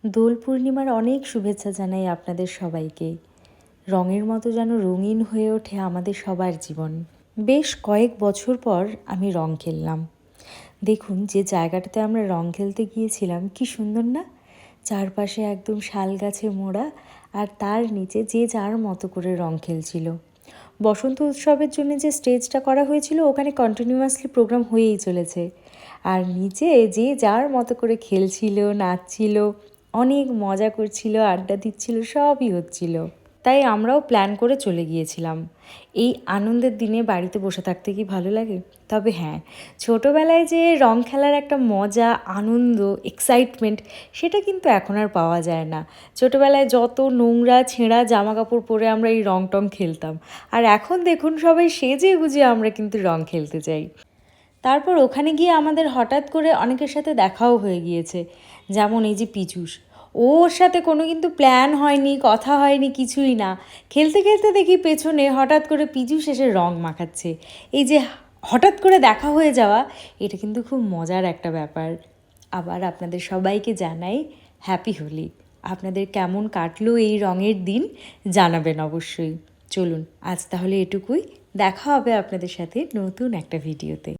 দোল পূর্ণিমার অনেক শুভেচ্ছা জানাই আপনাদের সবাইকে। রঙের মতো যেন রঙিন হয়ে ওঠে আমাদের সবার জীবন। বেশ কয়েক বছর পর আমি রং খেললাম। দেখুন, যে জায়গাটাতে আমরা রং খেলতে গিয়েছিলাম কি সুন্দর না? চারপাশে একদম শাল গাছে মোড়া, আর তার নিচে যে যার মতো করে রং খেলছিল। বসন্ত উৎসবের জন্য যে স্টেজটা করা হয়েছিল, ওখানে কন্টিনিউয়াসলি প্রোগ্রাম হয়েই চলেছে। আর নিচে যে যার মতো করে খেলছিল, নাচছিল, অনেক মজা করছিল, আড্ডা দিচ্ছিল, সবই হচ্ছিল। তাই আমরাও প্ল্যান করে চলে গিয়েছিলাম। এই আনন্দের দিনে বাড়িতে বসে থাকতে কি ভালো লাগে? তবে হ্যাঁ, ছোটোবেলায় যে রং খেলার একটা মজা, আনন্দ, এক্সাইটমেন্ট, সেটা কিন্তু এখন আর পাওয়া যায় না। ছোটোবেলায় যত নোংরা ছেঁড়া জামা কাপড় পরে আমরা এই রং টং খেলতাম, আর এখন দেখুন সবাই সেজে গুজে আমরা কিন্তু রং খেলতে যাই। তারপর ওখানে গিয়ে আমাদের হঠাৎ করে অনেকের সাথে দেখাও হয়ে গিয়েছে। যেমন এই যে পীযূষ, ওর সাথে কোনো কিন্তু প্ল্যান হয়নি, কথা হয়নি, কিছুই না। খেলতে খেলতে দেখি পেছনে হঠাৎ করে পীযূষ এসে রং মাখাচ্ছে। এই যে হঠাৎ করে দেখা হয়ে যাওয়া, এটা কিন্তু খুব মজার একটা ব্যাপার। আবার আপনাদের সবাইকে জানাই হ্যাপি হোলি। আপনাদের কেমন কাটলো এই রঙের দিন জানাবেন অবশ্যই। চলুন আজ তাহলে এটুকুই। দেখা হবে আপনাদের সাথে নতুন একটা ভিডিওতে।